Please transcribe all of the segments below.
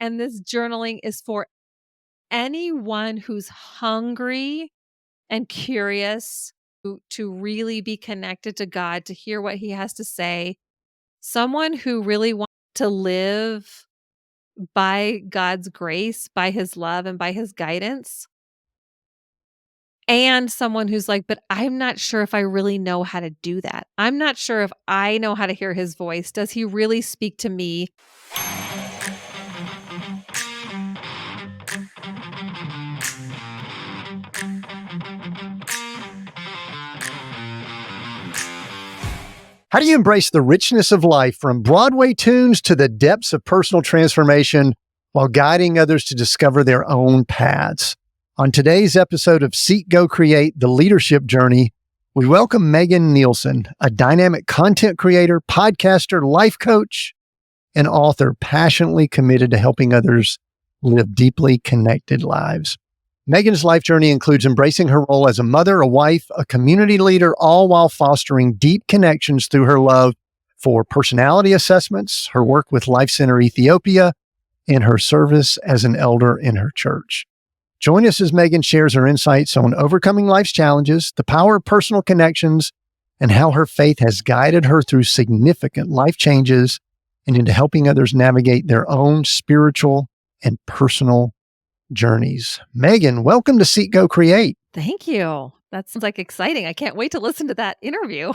And this journaling is for anyone who's hungry and curious to really be connected to God, to hear what he has to say. Someone who really wants to live by God's grace, by his love, and by his guidance. And someone who's like, but I'm not sure if I really know how to do that. I'm not sure if I know how to hear his voice. Does he really speak to me? How do you embrace the richness of life from Broadway tunes to the depths of personal transformation while guiding others to discover their own paths? On today's episode of Seek, Go, Create, The Leadership Journey, we welcome Megan Nilsen, a dynamic content creator, podcaster, life coach, and author passionately committed to helping others live deeply connected lives. Megan's life journey includes embracing her role as a mother, a wife, a community leader, all while fostering deep connections through her love for personality assessments, her work with Life Center Ethiopia, and her service as an elder in her church. Join us as Megan shares her insights on overcoming life's challenges, the power of personal connections, and how her faith has guided her through significant life changes and into helping others navigate their own spiritual and personal journeys. Megan, welcome to Seek, Go, Create. Thank you. That sounds like exciting. I can't wait to listen to that interview.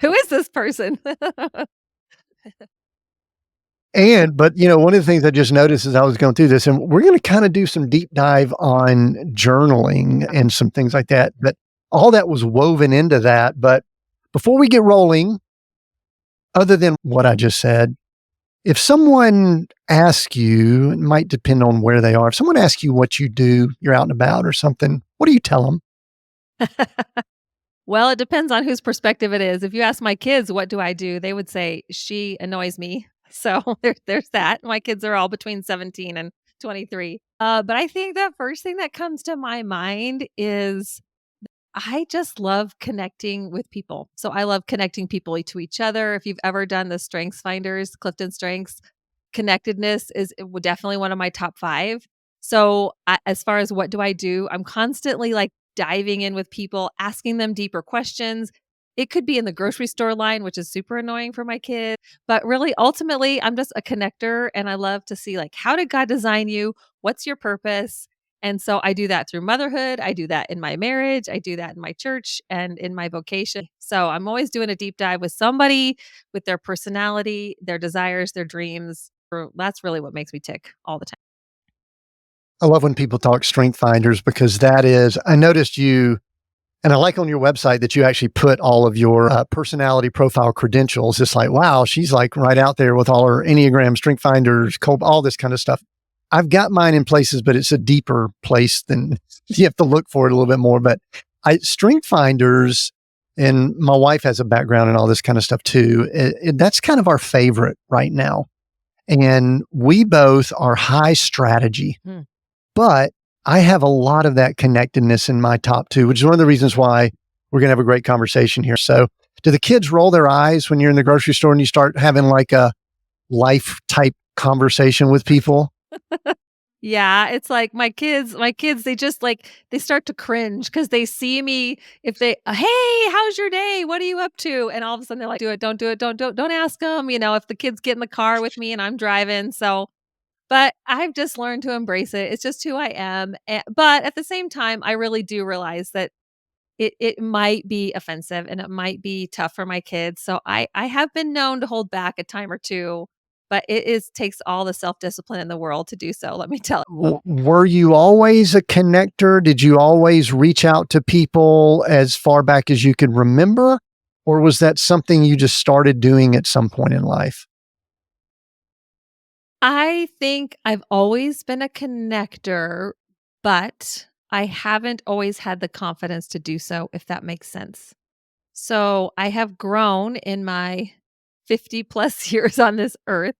Who is this person? But one of the things I just noticed as I was going through this, and we're going to kind of do some deep dive on journaling and some things like that, but all that was woven into that. But before we get rolling, other than what I just said, if someone asks you, it might depend on where they are. If someone asks you what you do, you're out and about or something, what do you tell them? Well, it depends on whose perspective it is. If you ask my kids, what do I do? They would say, she annoys me. So there's that. My kids are all between 17 and 23. But I think the first thing that comes to my mind is I just love connecting with people. So I love connecting people to each other. If you've ever done the Strengths Finders, Clifton Strengths, connectedness is definitely one of my top 5. So as far as what do I do, I'm constantly like diving in with people, asking them deeper questions. It could be in the grocery store line, which is super annoying for my kids. But really, ultimately, I'm just a connector. And I love to see like, how did God design you? What's your purpose? And so I do that through motherhood. I do that in my marriage. I do that in my church and in my vocation. So I'm always doing a deep dive with somebody with their personality, their desires, their dreams. That's really what makes me tick all the time. I love when people talk strength finders because I noticed you, and I like on your website that you actually put all of your personality profile credentials. It's like, wow, she's like right out there with all her Enneagram, strength finders, all this kind of stuff. I've got mine in places, but it's a deeper place than you have to look for it a little bit more. But strength finders, and my wife has a background in all this kind of stuff too. That's kind of our favorite right now. And we both are high strategy, but I have a lot of that connectedness in my top 2, which is one of the reasons why we're going to have a great conversation here. So do the kids roll their eyes when you're in the grocery store and you start having like a life type conversation with people? Yeah, it's like my kids, they just like, they start to cringe because they see me. If they, hey, how's your day? What are you up to? And all of a sudden they're like, do it, don't ask them, if the kids get in the car with me and I'm driving. So, but I've just learned to embrace it. It's just who I am. But at the same time, I really do realize that it might be offensive and it might be tough for my kids. So I have been known to hold back a time or two, but takes all the self-discipline in the world to do so, let me tell you. Were you always a connector? Did you always reach out to people as far back as you could remember? Or was that something you just started doing at some point in life? I think I've always been a connector, but I haven't always had the confidence to do so, if that makes sense. So I have grown in my 50 plus years on this earth.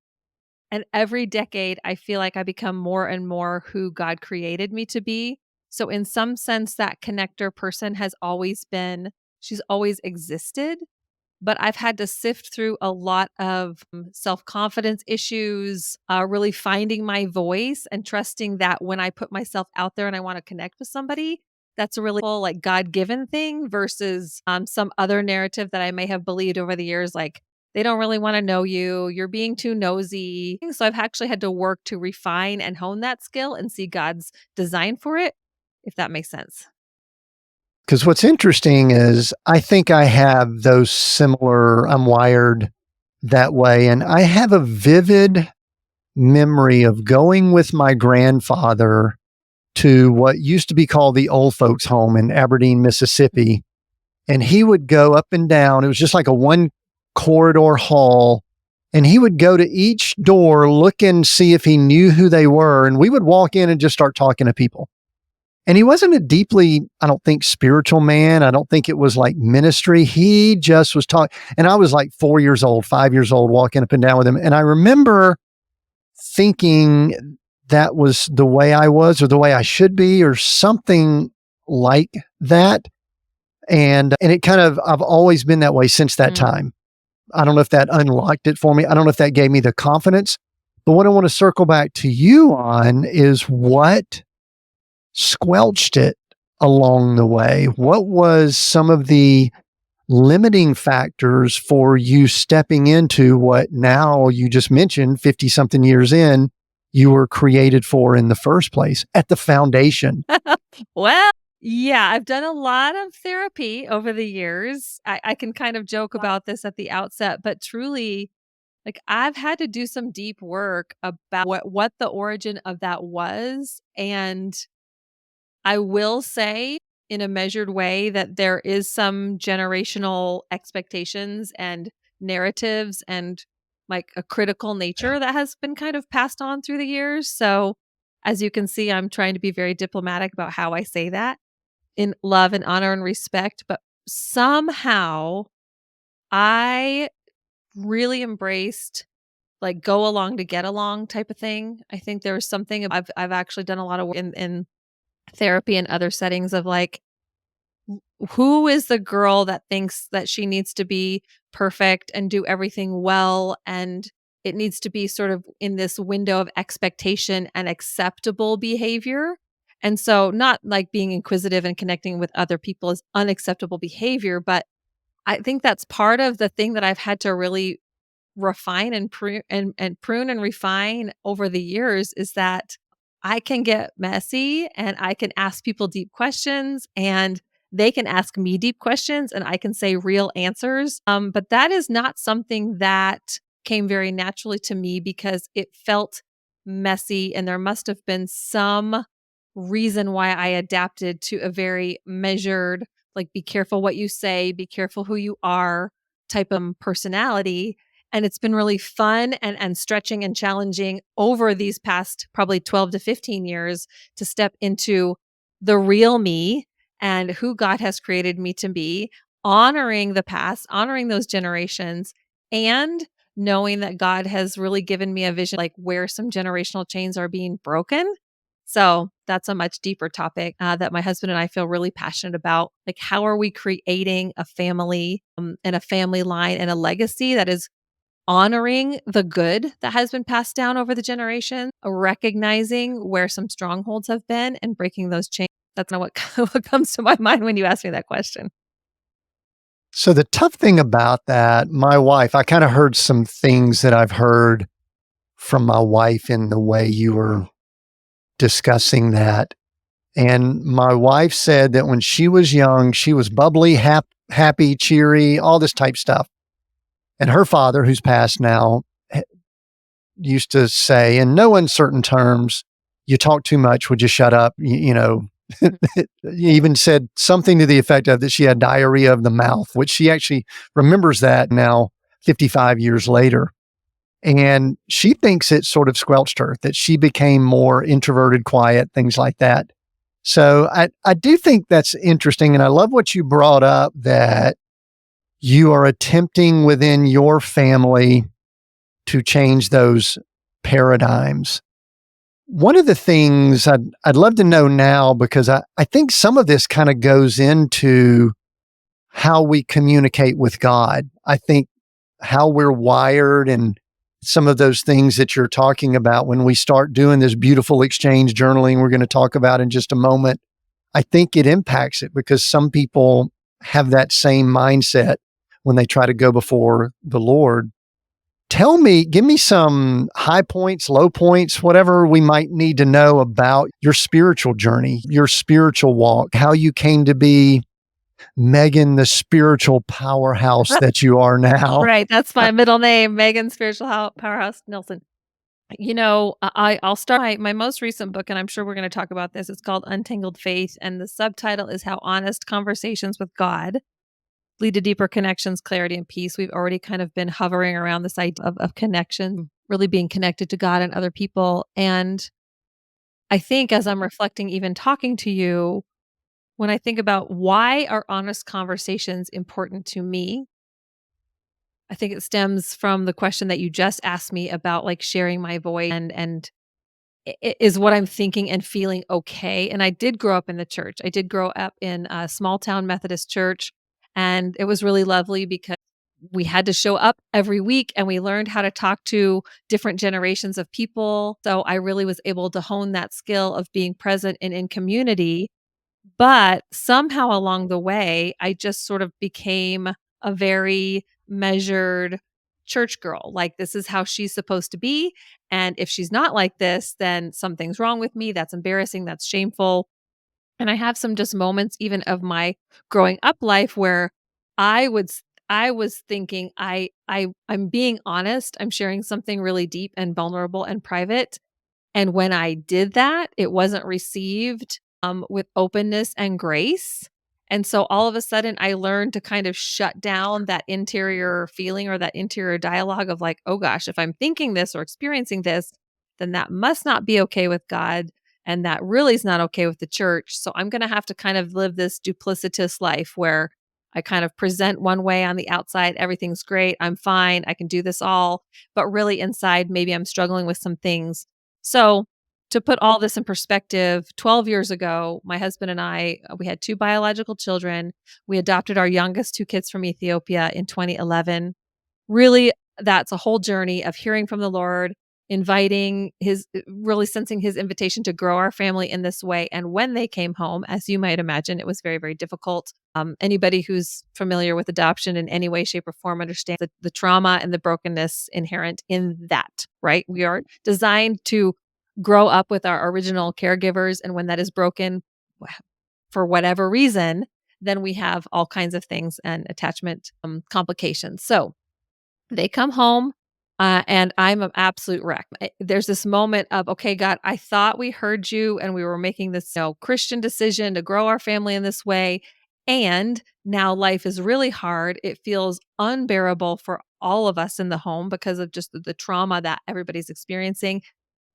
And every decade, I feel like I become more and more who God created me to be. So in some sense, that connector person she's always existed. but I've had to sift through a lot of self-confidence issues, really finding my voice and trusting that when I put myself out there and I want to connect with somebody, that's a really cool, like God-given thing versus some other narrative that I may have believed over the years, like they don't really want to know you, you're being too nosy. So I've actually had to work to refine and hone that skill and see God's design for it, if that makes sense. Because what's interesting is I think I have those similar, I'm wired that way. And I have a vivid memory of going with my grandfather to what used to be called the old folks home in Aberdeen, Mississippi. And he would go up and down. It was just like a one corridor hall. And he would go to each door, look and see if he knew who they were. And we would walk in and just start talking to people. And he wasn't a deeply, I don't think, spiritual man. I don't think it was like ministry. He just was talking. And I was like 4 years old, 5 years old, walking up and down with him. And I remember thinking that was the way I was or the way I should be or something like that. And it kind of, I've always been that way since that time. I don't know if that unlocked it for me. I don't know if that gave me the confidence. But what I want to circle back to you on is what squelched it along the way. What was some of the limiting factors for you stepping into what now you just mentioned 50 something years in, you were created for in the first place at the foundation? Well, yeah, I've done a lot of therapy over the years. I can kind of joke about this at the outset, but truly, like I've had to do some deep work about what the origin of that was. And I will say in a measured way that there is some generational expectations and narratives and like a critical nature that has been kind of passed on through the years. So, as you can see, I'm trying to be very diplomatic about how I say that in love and honor and respect. But somehow I really embraced like go along to get along type of thing. I think there was something I've actually done a lot of work in therapy and other settings of like who is the girl that thinks that she needs to be perfect and do everything well and it needs to be sort of in this window of expectation and acceptable behavior. And so not like being inquisitive and connecting with other people is unacceptable behavior, but I think that's part of the thing that I've had to really refine and prune and refine over the years is that I can get messy and I can ask people deep questions and they can ask me deep questions and I can say real answers. But that is not something that came very naturally to me because it felt messy and there must have been some reason why I adapted to a very measured, like be careful what you say, be careful who you are type of personality. And it's been really fun and stretching and challenging over these past probably 12 to 15 years to step into the real me and who God has created me to be, honoring the past, honoring those generations, and knowing that God has really given me a vision like where some generational chains are being broken. So that's a much deeper topic that my husband and I feel really passionate about. Like, how are we creating a family and a family line and a legacy that is honoring the good that has been passed down over the generation, recognizing where some strongholds have been and breaking those chains. That's not what, what comes to my mind when you ask me that question. So the tough thing about that, my wife, I kind of heard some things that I've heard from my wife in the way you were discussing that. And my wife said that when she was young, she was bubbly, happy, cheery, all this type stuff. And her father, who's passed now, used to say in no uncertain terms, you talk too much, would you shut up? He even said something to the effect of that she had diarrhea of the mouth, which she actually remembers that now 55 years later. And she thinks it sort of squelched her, that she became more introverted, quiet, things like that. So I do think that's interesting. And I love what you brought up that you are attempting within your family to change those paradigms. One of the things I'd love to know now, because I think some of this kind of goes into how we communicate with God. I think how we're wired and some of those things that you're talking about when we start doing this beautiful exchange journaling we're going to talk about in just a moment, I think it impacts it because some people have that same mindset when they try to go before the Lord. Tell me, give me some high points, low points, whatever we might need to know about your spiritual journey, your spiritual walk, how you came to be Megan, the spiritual powerhouse that you are now. Right, that's my middle name, Megan Spiritual Powerhouse Nilsen. I'll start my most recent book, and I'm sure we're gonna talk about this. It's called Untangled Faith, and the subtitle is How Honest Conversations with God Lead to Deeper Connections, Clarity, and Peace. We've already kind of been hovering around this idea of connection, really being connected to God and other people, and I think as I'm reflecting, even talking to you, when I think about why are honest conversations important to me, I think it stems from the question that you just asked me about, like, sharing my voice and is what I'm thinking and feeling okay? And I did grow up in the church. I did grow up in a small town Methodist church, and it was really lovely because we had to show up every week and we learned how to talk to different generations of people. So I really was able to hone that skill of being present and in community, but somehow along the way, I just sort of became a very measured church girl. Like, this is how she's supposed to be. And if she's not like this, then something's wrong with me. That's embarrassing. That's shameful. And I have some just moments even of my growing up life where I was thinking I'm being honest. I'm sharing something really deep and vulnerable and private, and when I did that, it wasn't received, with openness and grace. And so all of a sudden, I learned to kind of shut down that interior feeling or that interior dialogue of like, oh gosh, if I'm thinking this or experiencing this, then that must not be okay with God. And that really is not okay with the church. So I'm going to have to kind of live this duplicitous life where I kind of present one way on the outside. Everything's great. I'm fine. I can do this all. But really inside, maybe I'm struggling with some things. So, to put all this in perspective, 12 years ago, my husband and I, we had 2 biological children. We adopted our youngest 2 kids from Ethiopia in 2011. Really, that's a whole journey of hearing from the Lord, inviting his really sensing his invitation to grow our family in this way, and when they came home, as you might imagine, it was very, very difficult. Anybody who's familiar with adoption in any way, shape, or form understands the trauma and the brokenness inherent in that, right? We are designed to grow up with our original caregivers, and when that is broken, for whatever reason, then we have all kinds of things and attachment, complications. So, they come home, and I'm an absolute wreck. There's this moment of, okay, God, I thought we heard you and we were making this, Christian decision to grow our family in this way. And now life is really hard. It feels unbearable for all of us in the home because of just the trauma that everybody's experiencing.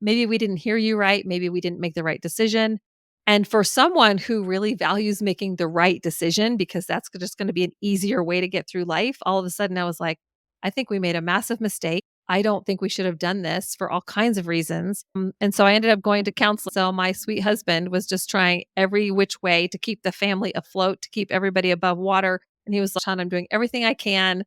Maybe we didn't hear you right. Maybe we didn't make the right decision. And for someone who really values making the right decision, because that's just going to be an easier way to get through life, all of a sudden I was like, I think we made a massive mistake. I don't think we should have done this for all kinds of reasons. And so I ended up going to counseling. So my sweet husband was just trying every which way to keep the family afloat, to keep everybody above water. And he was like, "Sean, I'm doing everything I can.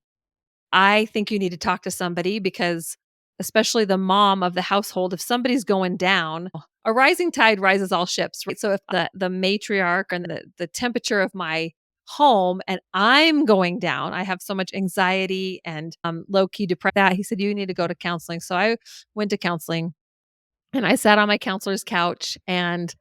I think you need to talk to somebody because, especially the mom of the household, if somebody's going down, a rising tide rises all ships, right? So if the matriarch and the temperature of my home and I'm going down, I have so much anxiety and low key depression. That he said you need to go to counseling. So I went to counseling and I sat on my counselor's couch and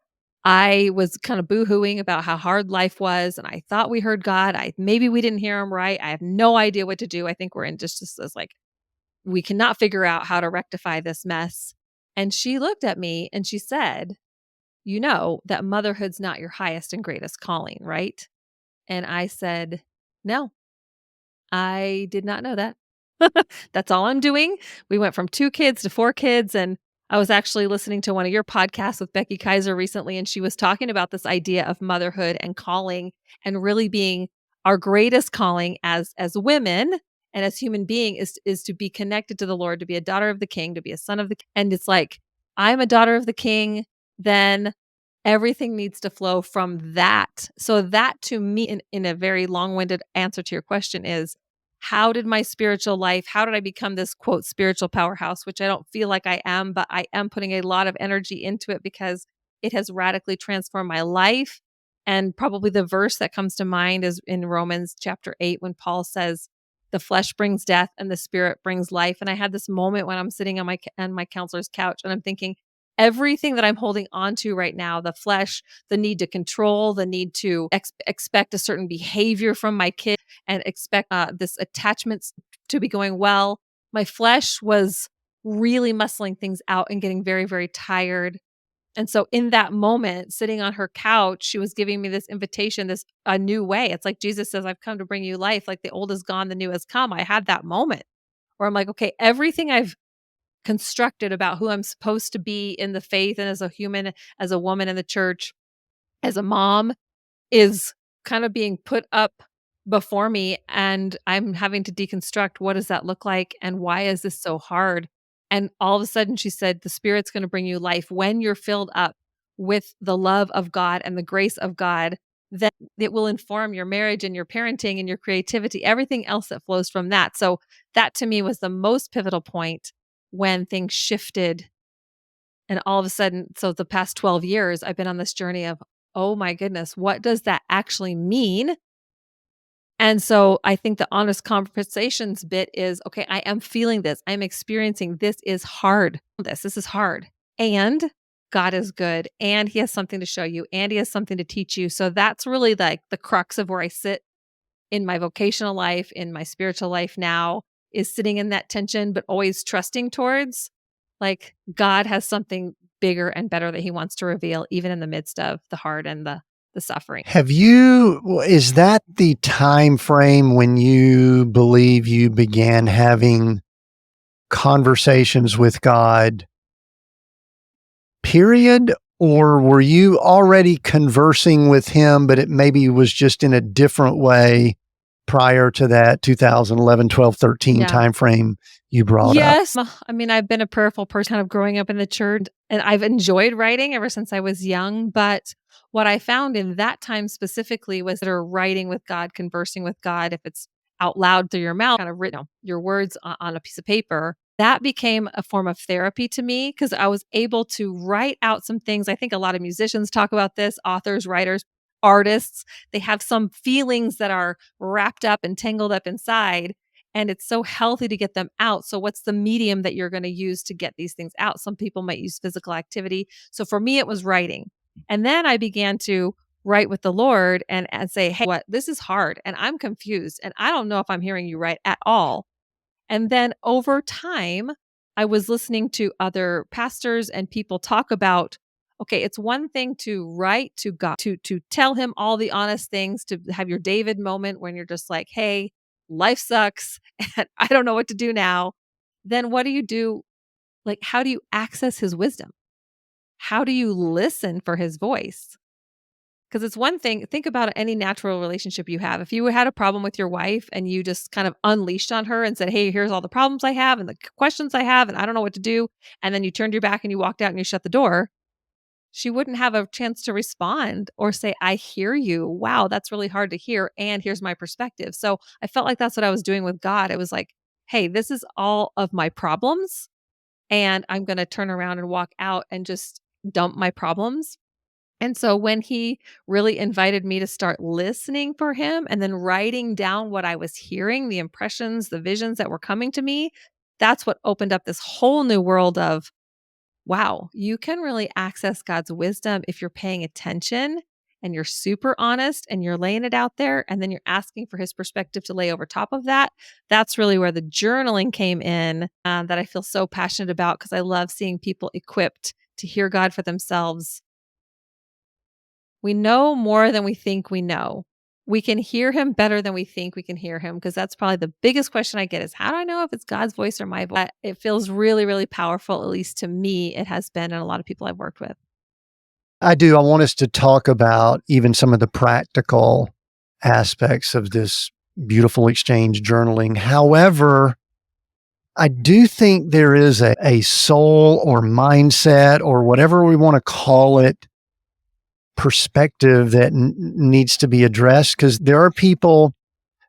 I was kind of boohooing about how hard life was, and I thought we heard God. Maybe we didn't hear him right. I have no idea what to do. I think we're in just this like we cannot figure out how to rectify this mess. And she looked at me and she said, "You know that motherhood's not your highest and greatest calling, right?" And I said, "No, I did not know that." That's all I'm doing. We went from 2 kids to 4 kids, and I was actually listening to one of your podcasts with Becky Kaiser recently, and she was talking about this idea of motherhood and calling and really being our greatest calling as women and as human being is to be connected to the Lord, to be a daughter of the King, to be a son of the and it's like, I'm a daughter of the King, then Everything needs to flow from that. So that to me, in a very long-winded answer to your question is, how did my spiritual life, how did I become this quote spiritual powerhouse, which I don't feel like I am, but I am putting a lot of energy into it because it has radically transformed my life. And probably the verse that comes to mind is in Romans chapter 8, when Paul says, the flesh brings death and the spirit brings life. And I had this moment when I'm sitting on my counselor's couch and I'm thinking, everything that I'm holding on to right now, the flesh, the need to control, the need to expect a certain behavior from my kid and expect this attachment to be going well. My flesh was really muscling things out and getting very, very tired. And so in that moment, sitting on her couch, she was giving me this invitation, this a new way. It's like Jesus says, I've come to bring you life. Like the old is gone, the new has come. I had that moment where I'm like, okay, everything I've constructed about who I'm supposed to be in the faith and as a human, as a woman in the church, as a mom is kind of being put up before me. And I'm having to deconstruct what does that look like and why is this so hard? And all of a sudden, she said, the Spirit's going to bring you life when you're filled up with the love of God and the grace of God. Then it will inform your marriage and your parenting and your creativity, everything else that flows from that. So, that to me was the most pivotal point when things shifted. And all of a sudden, so the past 12 years, I've been on this journey of, oh my goodness, what does that actually mean? And so I think the honest conversations bit is, okay, I am feeling this. I'm experiencing this is hard. This is hard. And God is good and he has something to show you and he has something to teach you. So that's really like the crux of where I sit in my vocational life, in my spiritual life now, is sitting in that tension, but always trusting towards like God has something bigger and better that he wants to reveal, even in the midst of the hard and the suffering. Is that the time frame when you believe you began having conversations with God, period? Or were you already conversing with him, but it maybe was just in a different way prior to that 2011, 12, 13 Yeah. time frame you brought up? Yes. I mean, I've been a prayerful person kind of growing up in the church and I've enjoyed writing ever since I was young. But what I found in that time specifically was that writing with God, conversing with God, if it's out loud through your mouth, kind of written your words on a piece of paper, that became a form of therapy to me because I was able to write out some things. I think a lot of musicians talk about this, authors, writers, artists, they have some feelings that are wrapped up and tangled up inside and it's so healthy to get them out. So what's the medium that you're going to use to get these things out? Some people might use physical activity. So for me, it was writing. And then I began to write with the Lord and say, hey, what this is hard and I'm confused and I don't know if I'm hearing you right at all. And then over time, I was listening to other pastors and people talk about, okay, it's one thing to write to God, to tell him all the honest things, to have your David moment when you're just like, hey, life sucks and I don't know what to do now. Then what do you do? Like, how do you access his wisdom? How do you listen for his voice? Because it's one thing, think about any natural relationship you have. If you had a problem with your wife and you just kind of unleashed on her and said, hey, here's all the problems I have and the questions I have, and I don't know what to do. And then you turned your back and you walked out and you shut the door, she wouldn't have a chance to respond or say, I hear you. Wow, that's really hard to hear. And here's my perspective. So I felt like that's what I was doing with God. It was like, hey, this is all of my problems. And I'm going to turn around and walk out and just dump my problems. And so when he really invited me to start listening for him and then writing down what I was hearing, the impressions, the visions that were coming to me, that's what opened up this whole new world of, wow, you can really access God's wisdom if you're paying attention and you're super honest and you're laying it out there and then you're asking for his perspective to lay over top of that. That's really where the journaling came in, that I feel so passionate about because I love seeing people equipped to hear God for themselves. We know more than we think we know. We can hear him better than we think we can hear him because that's probably the biggest question I get is how do I know if it's God's voice or my voice? It feels really, really powerful, at least to me, it has been and a lot of people I've worked with. I do. I want us to talk about even some of the practical aspects of this beautiful exchange journaling. However, I do think there is a soul or mindset or whatever we want to call it perspective that needs to be addressed, because there are people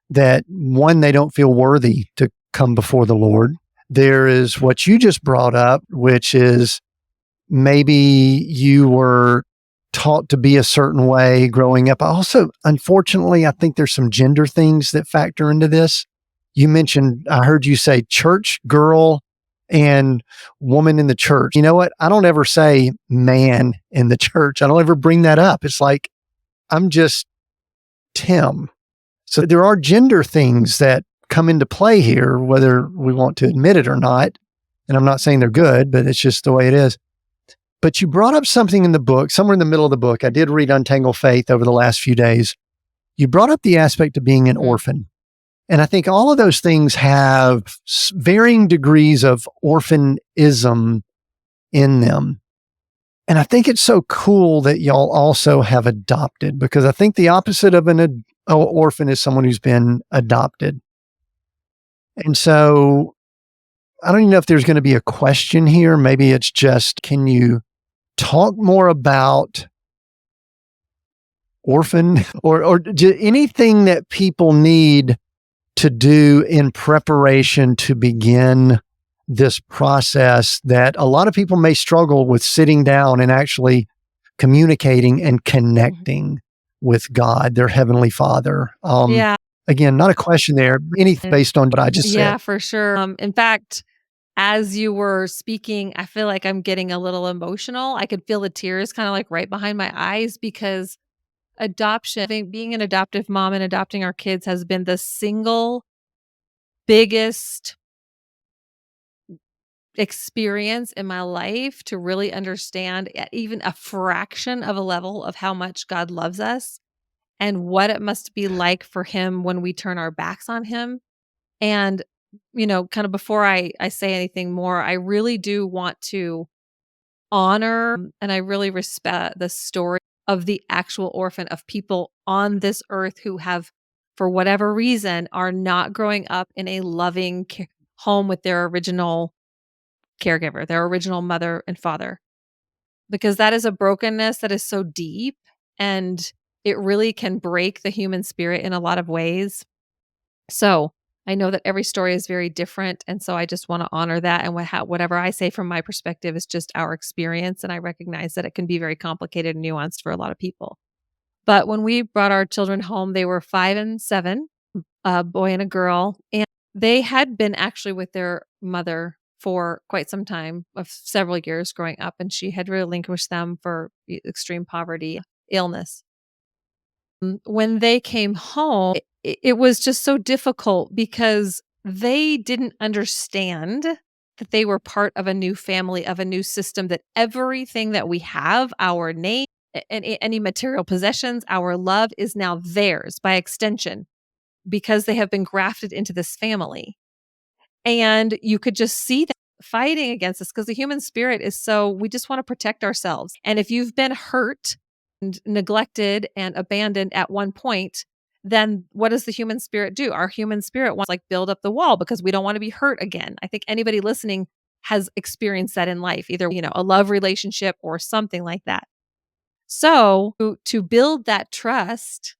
that, one, they don't feel worthy to come before the Lord. There is what you just brought up, which is maybe you were taught to be a certain way growing up. Also, unfortunately, I think there's some gender things that factor into this. You mentioned, I heard you say church girl and woman in the church. You know what? I don't ever say man in the church. I don't ever bring that up. It's like, I'm just Tim. So there are gender things that come into play here, whether we want to admit it or not. And I'm not saying they're good, but it's just the way it is. But you brought up something in the book, somewhere in the middle of the book. I did read Untangled Faith over the last few days. You brought up the aspect of being an orphan. And I think all of those things have varying degrees of orphanism in them. And I think it's so cool that y'all also have adopted, because I think the opposite of an orphan is someone who's been adopted. And so I don't even know if there's going to be a question here. Maybe it's just, can you talk more about orphan or anything that people need to do in preparation to begin this process that a lot of people may struggle with, sitting down and actually communicating and connecting with God, their Heavenly Father? Yeah. Again, not a question there, anything based on what I just said. Yeah, for sure. In fact, as you were speaking, I feel like I'm getting a little emotional. I could feel the tears kind of like right behind my eyes, because adoption, I think being an adoptive mom and adopting our kids has been the single biggest experience in my life to really understand at even a fraction of a level of how much God loves us and what it must be like for him when we turn our backs on him. And, kind of before I say anything more, I really do want to honor and I really respect the story of the actual orphan, of people on this earth who have, for whatever reason, are not growing up in a loving home with their original caregiver, their original mother and father, because that is a brokenness that is so deep, and it really can break the human spirit in a lot of ways. So I know that every story is very different. And so I just want to honor that. And whatever I say from my perspective is just our experience. And I recognize that it can be very complicated and nuanced for a lot of people. But when we brought our children home, they were 5 and 7, a boy and a girl. And they had been actually with their mother for quite some time, of several years growing up. And she had relinquished them for extreme poverty, illness. When they came home, it was just so difficult because they didn't understand that they were part of a new family, of a new system, that everything that we have, our name, and any material possessions, our love, is now theirs by extension, because they have been grafted into this family. And you could just see that fighting against this, because the human spirit is so, we just want to protect ourselves. And if you've been hurt and neglected and abandoned at one point, then what does the human spirit do? Our human spirit wants, like, build up the wall because we don't want to be hurt again. I think anybody listening has experienced that in life, either, a love relationship or something like that. So to build that trust,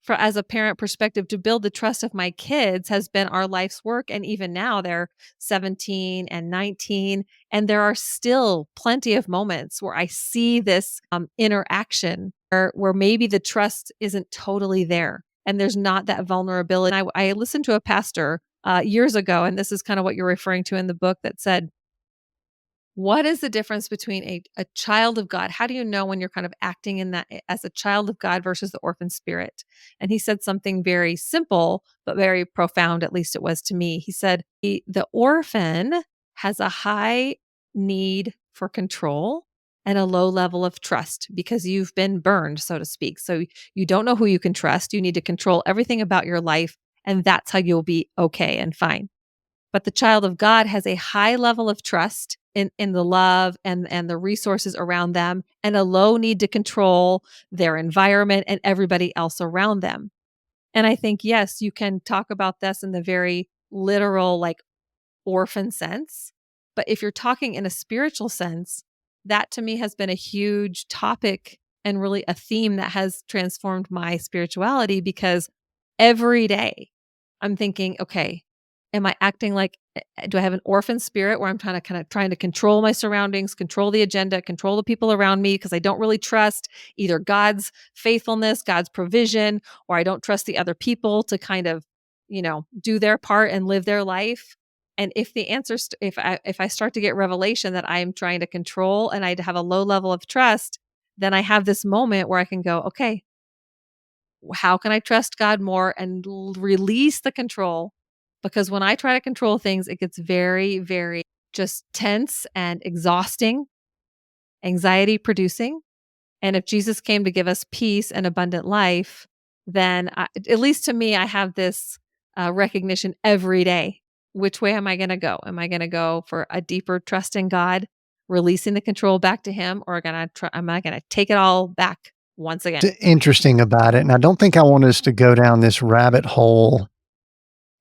for as a parent perspective, to build the trust of my kids has been our life's work. And even now they're 17 and 19. And there are still plenty of moments where I see this interaction where maybe the trust isn't totally there and there's not that vulnerability. And I listened to a pastor years ago, and this is kind of what you're referring to in the book, that said, what is the difference between a child of God? How do you know when you're kind of acting in that as a child of God versus the orphan spirit? And he said something very simple, but very profound, at least it was to me. He said, the orphan has a high need for control and a low level of trust, because you've been burned, so to speak. So you don't know who you can trust. You need to control everything about your life, and that's how you'll be okay and fine. But the child of God has a high level of trust in the love and the resources around them, and a low need to control their environment and everybody else around them. And I think, yes, you can talk about this in the very literal, like, orphan sense. But if you're talking in a spiritual sense, that to me has been a huge topic and really a theme that has transformed my spirituality because every day I'm thinking, okay, am I acting like, do I have an orphan spirit where I'm trying to control my surroundings, control the agenda, control the people around me because I don't really trust either God's faithfulness, God's provision, or I don't trust the other people to kind of, do their part and live their life. And if the answer, if I start to get revelation that I am trying to control and I have a low level of trust, then I have this moment where I can go, okay, how can I trust God more and release the control? Because when I try to control things, it gets very, very just tense and exhausting, anxiety producing. And if Jesus came to give us peace and abundant life, then at least to me, I have this recognition every day. Which way am I going to go? Am I going to go for a deeper trust in God, releasing the control back to Him, or am I going to take it all back once again? Interesting about it, and I don't think I want us to go down this rabbit hole,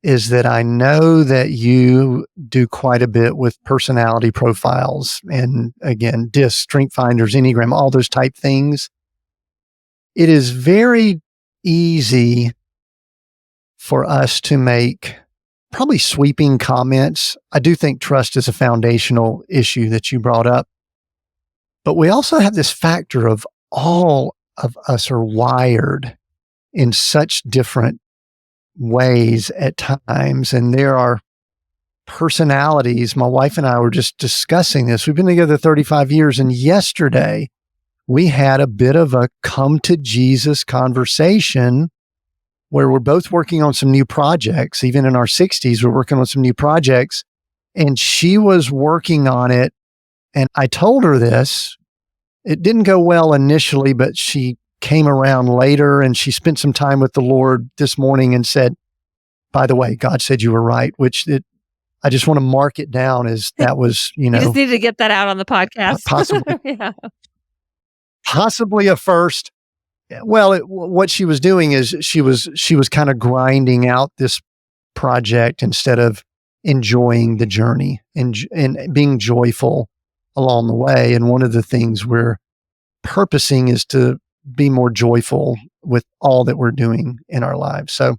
is that I know that you do quite a bit with personality profiles and, again, DISC, Strength Finders, Enneagram, all those type things. It is very easy for us to make probably sweeping comments. I do think trust is a foundational issue that you brought up, but we also have this factor of all of us are wired in such different ways at times. And there are personalities. My wife and I were just discussing this. We've been together 35 years. And yesterday we had a bit of a come to Jesus conversation where we're both working on some new projects. Even in our 60s, we're working on some new projects. And she was working on it. And I told her this. It didn't go well initially, but she came around later and she spent some time with the Lord this morning and said, by the way, God said you were right, I just want to mark it down as that was, You just needed to get that out on the podcast. possibly, Yeah. possibly a first. Well, what she was doing is she was kind of grinding out this project instead of enjoying the journey and being joyful along the way. And one of the things we're purposing is to be more joyful with all that we're doing in our lives. So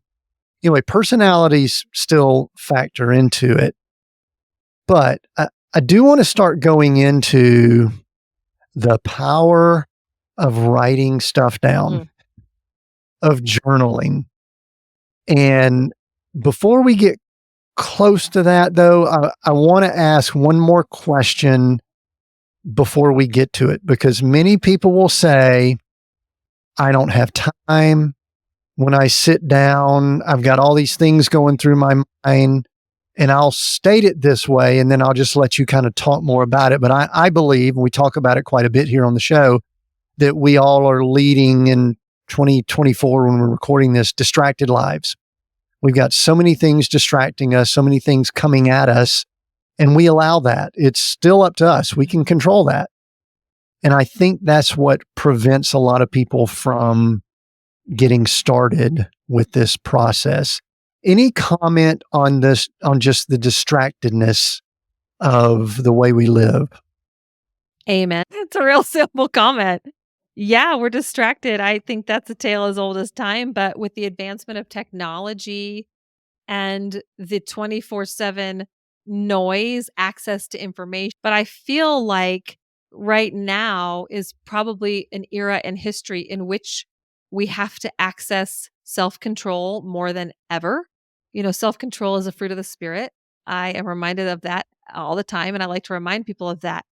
anyway, personalities still factor into it, but I do want to start going into the power of writing stuff down, of journaling. And before we get close to that, though, I want to ask one more question before we get to it, because many people will say, I don't have time. When I sit down, I've got all these things going through my mind, and I'll state it this way, and then I'll just let you kind of talk more about it. But I believe, and we talk about it quite a bit here on the show, that we all are leading in 2024 when we're recording this, distracted lives. We've got so many things distracting us, so many things coming at us, and we allow that. It's still up to us. We can control that. And I think that's what prevents a lot of people from getting started with this process. Any comment on this, on just the distractedness of the way we live? Amen. It's a real simple comment. Yeah, we're distracted. I think that's a tale as old as time, but with the advancement of technology and the 24/7 noise, access to information. But I feel like right now is probably an era in history in which we have to access self-control more than ever. Self-control is a fruit of the spirit. I am reminded of that all the time, and I like to remind people of that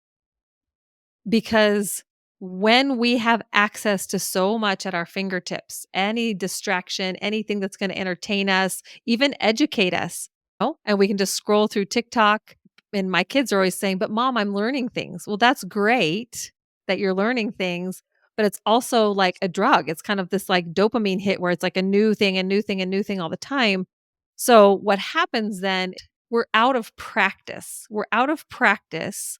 because when we have access to so much at our fingertips, any distraction, anything that's going to entertain us, even educate us, and we can just scroll through TikTok. And my kids are always saying, but mom, I'm learning things. Well, that's great that you're learning things, but it's also like a drug. It's kind of this like dopamine hit where it's like a new thing, a new thing, a new thing all the time. So what happens then, we're out of practice. We're out of practice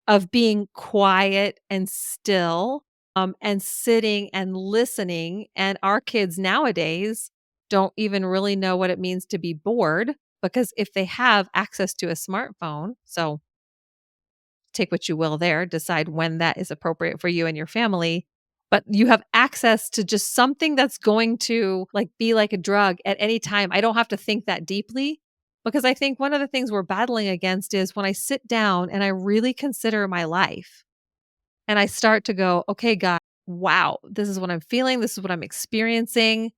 of being quiet and still, and sitting and listening. And our kids nowadays don't even really know what it means to be bored because if they have access to a smartphone, so take what you will there, decide when that is appropriate for you and your family. but you have access to just something that's going to like be like a drug at any time. I don't have to think that deeply because I think one of the things we're battling against is when I sit down and I really consider my life and I start to go, okay, God, wow, this is what I'm feeling. This is what I'm experiencing.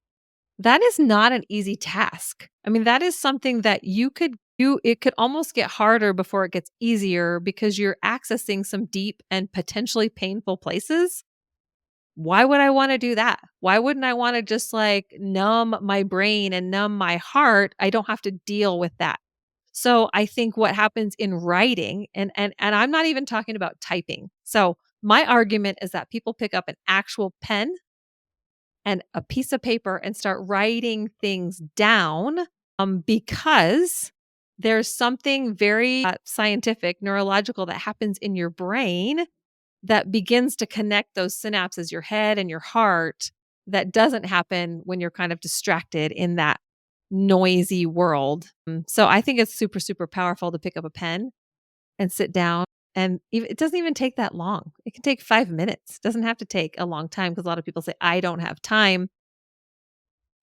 That is not an easy task. I mean, that is something that it could almost get harder before it gets easier because you're accessing some deep and potentially painful places. Why would I want to do that? Why wouldn't I want to just like numb my brain and numb my heart? I don't have to deal with that. So I think what happens in writing and I'm not even talking about typing. So my argument is that people pick up an actual pen and a piece of paper and start writing things down because there's something very scientific, neurological that happens in your brain that begins to connect those synapses, your head and your heart, that doesn't happen when you're kind of distracted in that noisy world. So I think it's super, super powerful to pick up a pen and sit down. And it doesn't even take that long. It can take 5 minutes. It doesn't have to take a long time because a lot of people say, I don't have time.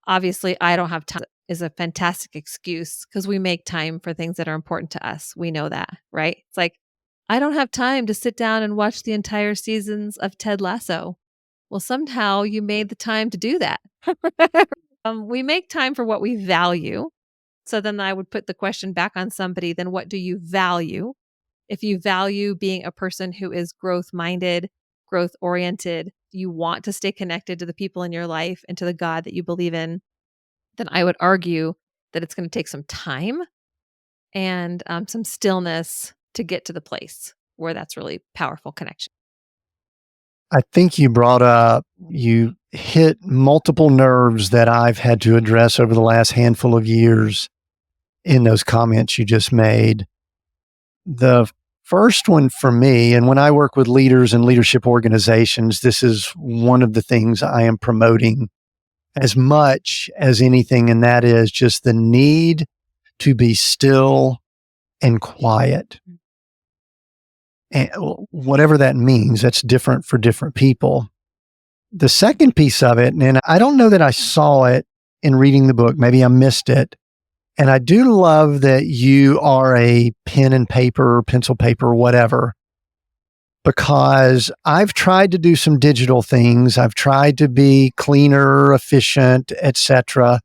Obviously, I don't have time is a fantastic excuse because we make time for things that are important to us. We know that, right? It's like, I don't have time to sit down and watch the entire seasons of Ted Lasso. Well, somehow you made the time to do that. We make time for what we value. So then I would put the question back on somebody, then what do you value? If you value being a person who is growth minded, growth oriented, you want to stay connected to the people in your life and to the God that you believe in, then I would argue that it's going to take some time and some stillness to get to the place where that's really powerful connection. I think you hit multiple nerves that I've had to address over the last handful of years in those comments you just made. The first one for me, and when I work with leaders and leadership organizations, this is one of the things I am promoting as much as anything, and that is just the need to be still and quiet. And whatever that means, that's different for different people. The second piece of it, and I don't know that I saw it in reading the book, maybe I missed it. And I do love that you are a pen and paper, pencil paper, whatever, because I've tried to do some digital things. I've tried to be cleaner, efficient, etc.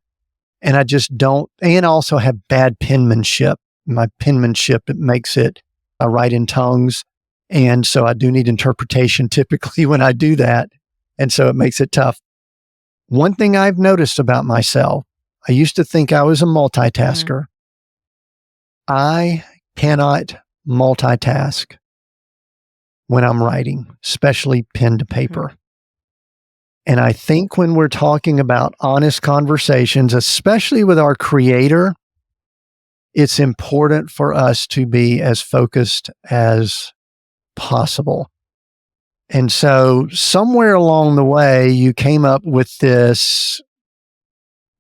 And I just don't, and also have bad penmanship. My penmanship, it makes it, I write in tongues. And so I do need interpretation typically when I do that. And so it makes it tough. One thing I've noticed about myself, I used to think I was a multitasker. I cannot multitask when I'm writing, especially pen to paper. And I think when we're talking about honest conversations, especially with our creator, it's important for us to be as focused as possible. And so somewhere along the way, you came up with this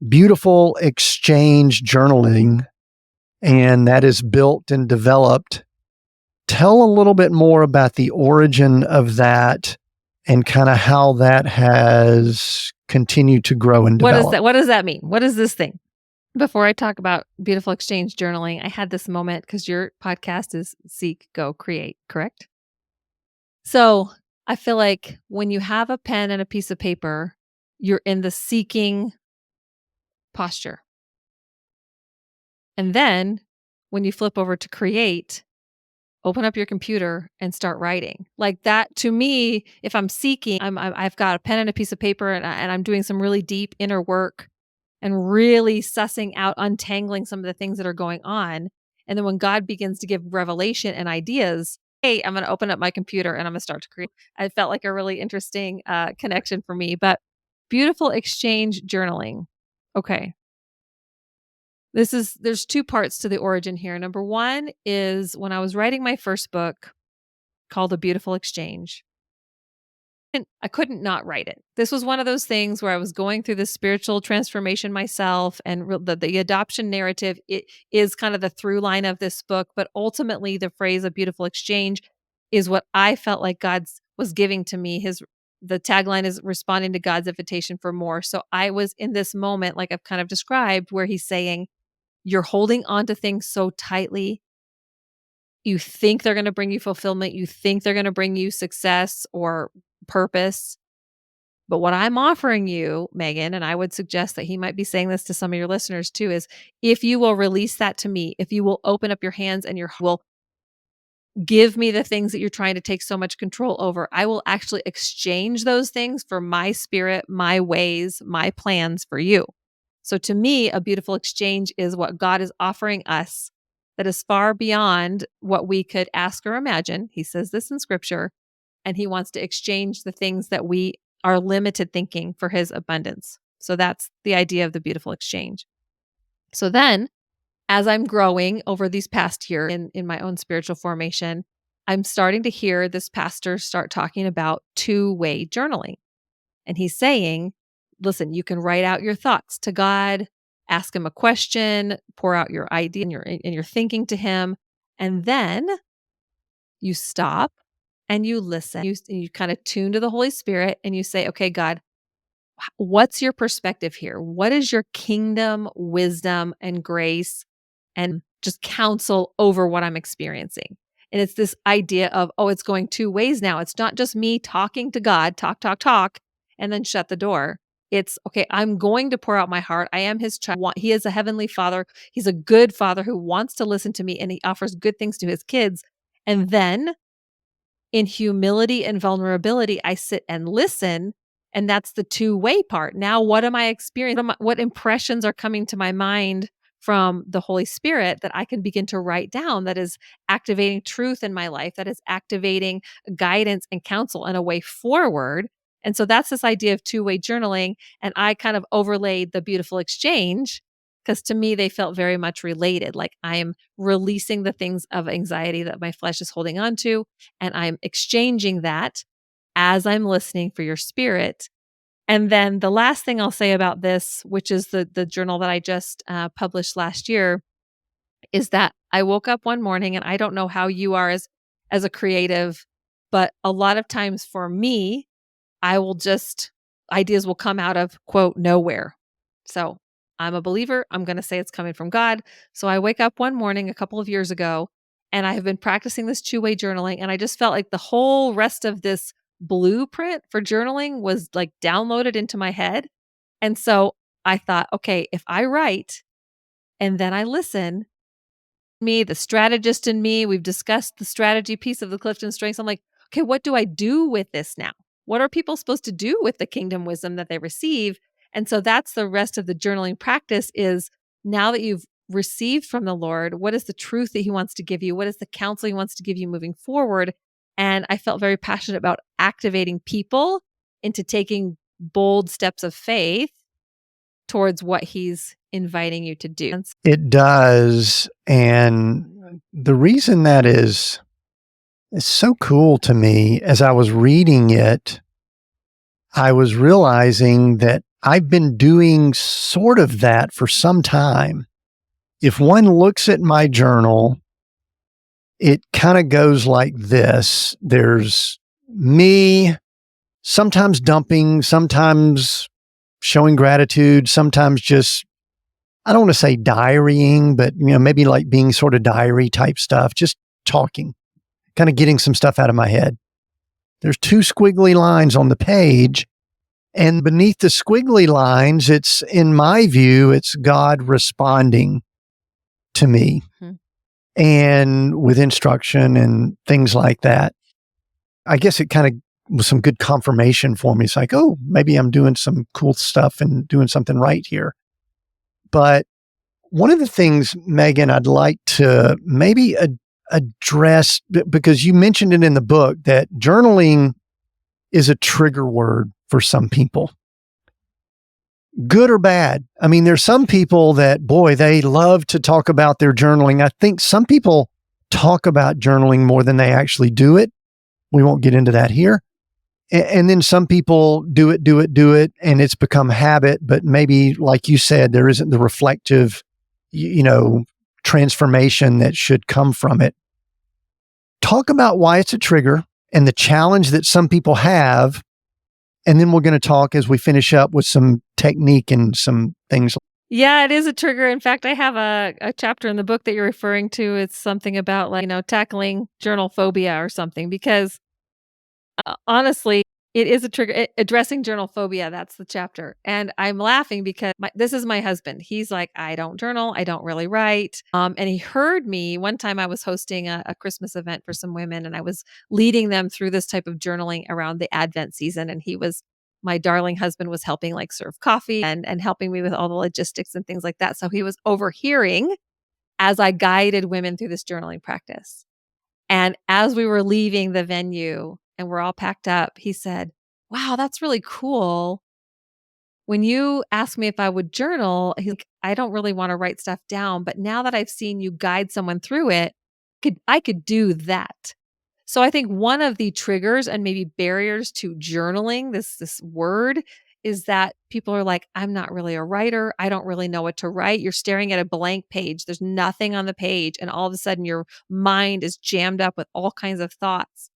beautiful exchange journaling, and that is built and developed. Tell a little bit more about the origin of that and kind of how that has continued to grow and develop. What does that mean? What is this thing? Before I talk about beautiful exchange journaling, I had this moment because your podcast is Seek, Go, Create, correct? So I feel like when you have a pen and a piece of paper, you're in the seeking posture. And then when you flip over to create, open up your computer and start writing. Like that to me, if I'm seeking, I've got a pen and a piece of paper and I'm doing some really deep inner work and really sussing out, untangling some of the things that are going on. And then when God begins to give revelation and ideas, hey, I'm going to open up my computer and I'm going to start to create. I felt like a really interesting connection for me, but beautiful exchange journaling. Okay. There's two parts to the origin here. Number one is when I was writing my first book called A Beautiful Exchange. And I couldn't not write it. This was one of those things where I was going through this spiritual transformation myself, and the adoption narrative it is kind of the through line of this book. But ultimately, the phrase "a beautiful exchange" is what I felt like God was giving to me. The tagline is responding to God's invitation for more. So I was in this moment, like I've kind of described, where he's saying, you're holding on to things so tightly. You think they're going to bring you fulfillment. You think they're going to bring you success or purpose. But what I'm offering you, Megan, and I would suggest that he might be saying this to some of your listeners too, is if you will release that to me, if you will open up your hands and will give me the things that you're trying to take so much control over, I will actually exchange those things for my spirit, my ways, my plans for you. So to me, a beautiful exchange is what God is offering us that is far beyond what we could ask or imagine. He says this in scripture, and he wants to exchange the things that we are limited thinking for his abundance. So that's the idea of the beautiful exchange. So then, as I'm growing over these past year in my own spiritual formation, I'm starting to hear this pastor start talking about two-way journaling. And he's saying, listen, you can write out your thoughts to God, ask him a question, pour out your idea and your thinking to him, and then you stop and you listen. You kind of tune to the Holy Spirit and you say, okay, God, what's your perspective here? What is your kingdom, wisdom, and grace and just counsel over what I'm experiencing? And it's this idea of, oh, it's going two ways now. It's not just me talking to God, talk, and then shut the door. It's, okay, I'm going to pour out my heart. I am his child. He is a heavenly father. He's a good father who wants to listen to me, and he offers good things to his kids. And then in humility and vulnerability, I sit and listen. And that's the two-way part. Now, what am I experiencing? What impressions are coming to my mind from the Holy Spirit that I can begin to write down, that is activating truth in my life, that is activating guidance and counsel and a way forward? And so that's this idea of two-way journaling. And I kind of overlaid the beautiful exchange because to me, they felt very much related. Like I am releasing the things of anxiety that my flesh is holding on to, and I'm exchanging that as I'm listening for your spirit. And then the last thing I'll say about this, which is the journal that I just published last year, is that I woke up one morning, and I don't know how you are as a creative, but a lot of times for me, ideas will come out of, quote, nowhere. So I'm a believer. I'm going to say it's coming from God. So I wake up one morning a couple of years ago, and I have been practicing this two-way journaling. And I just felt like the whole rest of this blueprint for journaling was like downloaded into my head. And so I thought, okay, if I write and then I listen, the strategist in me, we've discussed the strategy piece of the Clifton Strengths. I'm like, okay, what do I do with this now? What are people supposed to do with the kingdom wisdom that they receive? And so that's the rest of the journaling practice is, now that you've received from the Lord, what is the truth that he wants to give you? What is the counsel he wants to give you moving forward? And I felt very passionate about activating people into taking bold steps of faith towards what he's inviting you to do. It does. And the reason that is so cool to me, as I was reading it, I was realizing that I've been doing sort of that for some time. If one looks at my journal, it kind of goes like this. There's me, sometimes dumping, sometimes showing gratitude, sometimes just, I don't want to say diarying, but maybe like being sort of diary type stuff, just talking, kind of getting some stuff out of my head. There's two squiggly lines on the page, and beneath the squiggly lines, it's, in my view, it's God responding to me. Mm-hmm. And with instruction and things like that. I guess it kind of was some good confirmation for me. It's like, oh, maybe I'm doing some cool stuff and doing something right here. But one of the things, Megan, I'd like to maybe address, because you mentioned it in the book, that journaling is a trigger word for some people. Good or bad. I mean, there's some people that, boy, they love to talk about their journaling. I think some people talk about journaling more than they actually do it. We won't get into that here. And then some people do it, and it's become habit, but maybe, like you said, there isn't the reflective, transformation that should come from it. Talk about why it's a trigger and the challenge that some people have And then we're going to talk as we finish up with some technique and some things. Yeah, it is a trigger. In fact, I have a chapter in the book that you're referring to. It's something about like, tackling journal phobia or something because honestly, it is a trigger. Addressing journal phobia, that's the chapter. And I'm laughing because this is my husband. He's like, I don't journal. I don't really write. And he heard me one time I was hosting a Christmas event for some women and I was leading them through this type of journaling around the Advent season. And my darling husband was helping like serve coffee and helping me with all the logistics and things like that. So he was overhearing as I guided women through this journaling practice. And as we were leaving the venue and we're all packed up, he said, "Wow, that's really cool. When you asked me if I would journal, he's like, I don't really want to write stuff down, but now that I've seen you guide someone through it, I could do that." So I think one of the triggers and maybe barriers to journaling, this word, is that people are like, I'm not really a writer. I don't really know what to write. You're staring at a blank page. There's nothing on the page. And all of a sudden your mind is jammed up with all kinds of thoughts.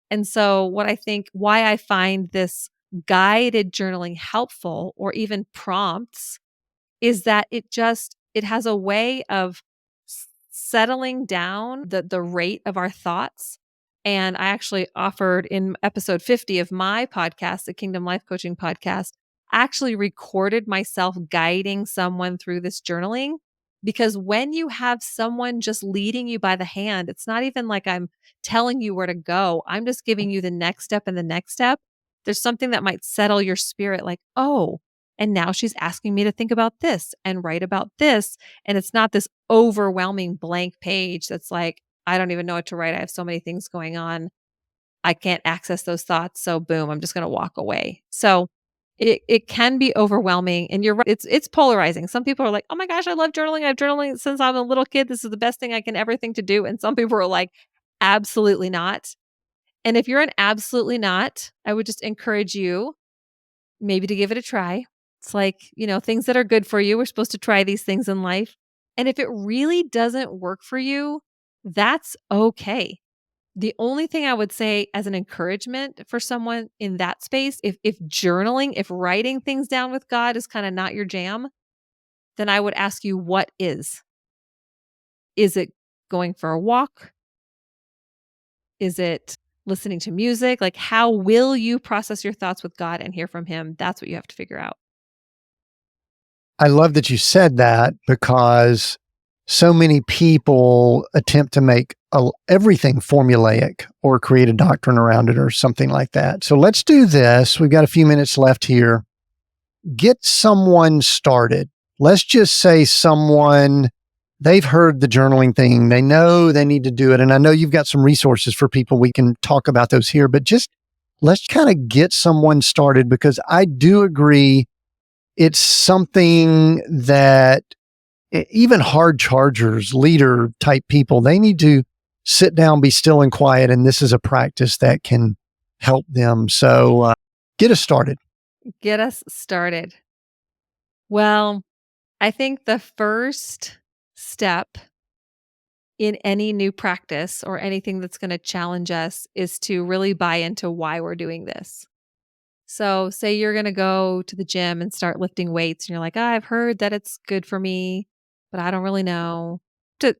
And so why I find this guided journaling helpful or even prompts is that it has a way of settling down the rate of our thoughts. And I actually offered in episode 50 of my podcast, the Kingdom Life Coaching podcast, actually recorded myself guiding someone through this journaling. Because when you have someone just leading you by the hand, it's not even like I'm telling you where to go. I'm just giving you the next step and the next step. There's something that might settle your spirit like, oh, and now she's asking me to think about this and write about this. And it's not this overwhelming blank page that's like, I don't even know what to write. I have so many things going on. I can't access those thoughts. So boom, I'm just going to walk away. So it can be overwhelming and you're right. It's polarizing. Some people are like, "Oh my gosh, I love journaling. I've journaling since I'm a little kid. This is the best thing I can ever think to do." And some people are like, "Absolutely not." And if you're an absolutely not, I would just encourage you maybe to give it a try. It's like, things that are good for you. We're supposed to try these things in life. And if it really doesn't work for you, that's okay. The only thing I would say as an encouragement for someone in that space, if journaling, if writing things down with God is kind of not your jam, then I would ask you, what is? Is it going for a walk? Is it listening to music? Like, how will you process your thoughts with God and hear from Him? That's what you have to figure out. I love that you said that because so many people attempt to make everything formulaic or create a doctrine around it or something like that. So let's do this. We've got a few minutes left here. Get someone started. Let's just say they've heard the journaling thing. They know they need to do it. And I know you've got some resources for people. We can talk about those here, but just let's kind of get someone started because I do agree it's something that even hard chargers, leader type people, they need to sit down, be still and quiet. And this is a practice that can help them. So get us started. Get us started. Well, I think the first step in any new practice or anything that's going to challenge us is to really buy into why we're doing this. So, say you're going to go to the gym and start lifting weights, and you're like, I've heard that it's good for me, but I don't really know.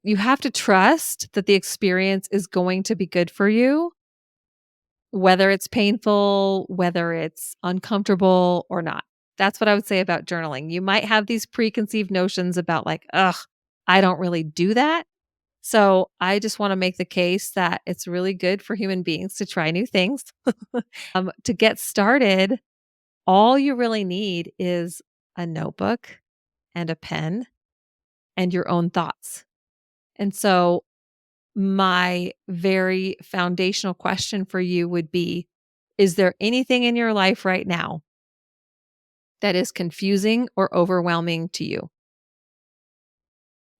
You have to trust that the experience is going to be good for you, whether it's painful, whether it's uncomfortable or not. That's what I would say about journaling. You might have these preconceived notions about, like, ugh, I don't really do that. So I just want to make the case that it's really good for human beings to try new things. To get started, all you really need is a notebook and a pen and your own thoughts. And so, my very foundational question for you would be, is there anything in your life right now that is confusing or overwhelming to you?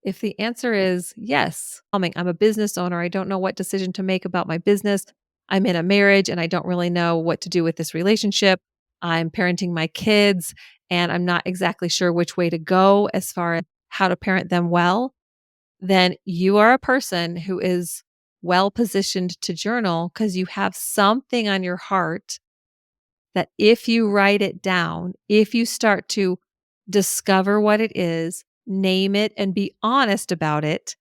If the answer is yes, I'm a business owner. I don't know what decision to make about my business. I'm in a marriage and I don't really know what to do with this relationship. I'm parenting my kids and I'm not exactly sure which way to go as far as how to parent them well. Then you are a person who is well positioned to journal because you have something on your heart that if you write it down, if you start to discover what it is, name it, and be honest about it,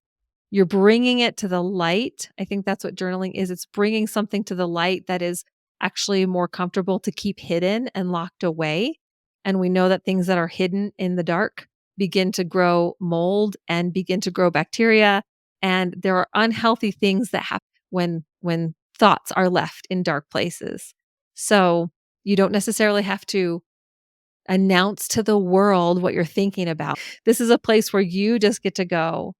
you're bringing it to the light. I think that's what journaling is. It's bringing something to the light that is actually more comfortable to keep hidden and locked away. And we know that things that are hidden in the dark begin to grow mold and begin to grow bacteria. And there are unhealthy things that happen when thoughts are left in dark places. So you don't necessarily have to announce to the world what you're thinking about. This is a place where you just get to go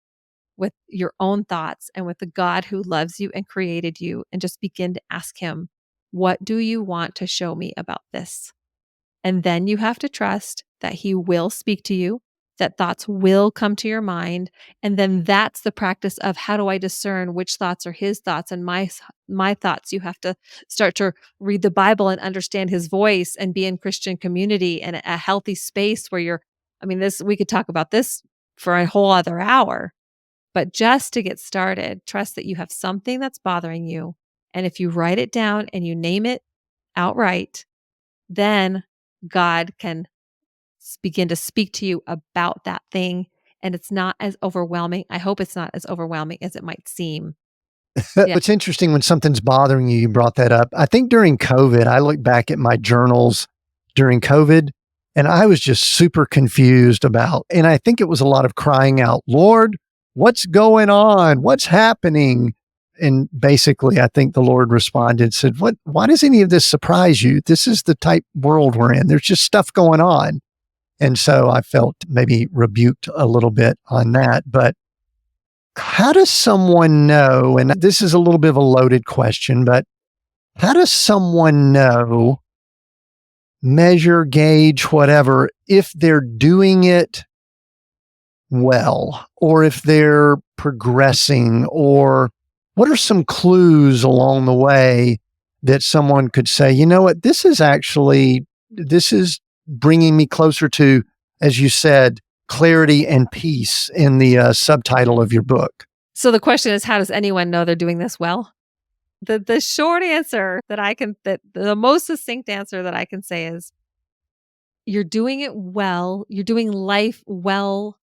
with your own thoughts and with the God who loves you and created you, and just begin to ask him, what do you want to show me about this? And then you have to trust that he will speak to you, that thoughts will come to your mind. And then that's the practice of, how do I discern which thoughts are his thoughts and my thoughts? You have to start to read the Bible and understand his voice and be in Christian community and a healthy space where this, we could talk about this for a whole other hour. But just to get started, trust that you have something that's bothering you. And if you write it down and you name it outright, then God can begin to speak to you about that thing. And it's not as overwhelming. I hope it's not as overwhelming as it might seem. Yeah. It's interesting when something's bothering you, you brought that up. I think during COVID, I look back at my journals during COVID and I was just super confused and I think it was a lot of crying out, Lord, what's going on? What's happening? And basically, I think the Lord responded, said, why does any of this surprise you? This is the type world we're in. There's just stuff going on. And so I felt maybe rebuked a little bit on that. But how does someone know, and this is a little bit of a loaded question, but how does someone know, measure, gauge, whatever, if they're doing it well, or if they're progressing, or what are some clues along the way that someone could say, you know what, this is bringing me closer to, as you said, clarity and peace in the subtitle of your book? So the question is, how does anyone know they're doing this well? The short answer that the most succinct answer that I can say is, you're doing it well. You're doing life well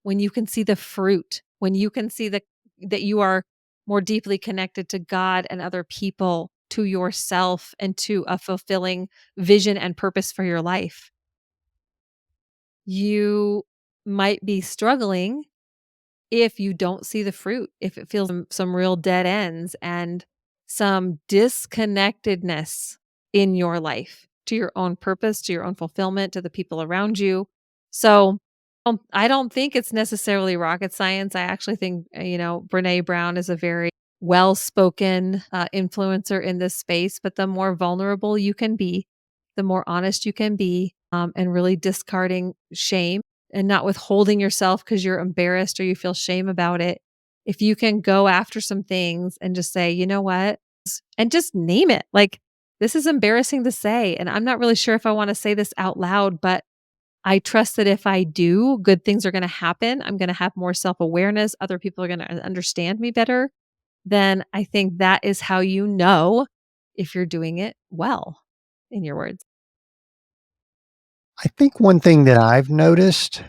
when you can see the fruit, when you can see that you are more deeply connected to God and other people, to yourself, and to a fulfilling vision and purpose for your life. You might be struggling if you don't see the fruit, if it feels some real dead ends and some disconnectedness in your life to your own purpose, to your own fulfillment, to the people around you. So I don't think it's necessarily rocket science. I actually think, Brene Brown is a very well-spoken influencer in this space, but the more vulnerable you can be, the more honest you can be, and really discarding shame and not withholding yourself because you're embarrassed or you feel shame about it. If you can go after some things and just say, you know what, and just name it. Like, this is embarrassing to say, and I'm not really sure if I want to say this out loud, but I trust that if I do, good things are going to happen. I'm going to have more self-awareness. Other people are going to understand me better. Then I think that is how you know if you're doing it well, in your words. I think one thing that I've noticed,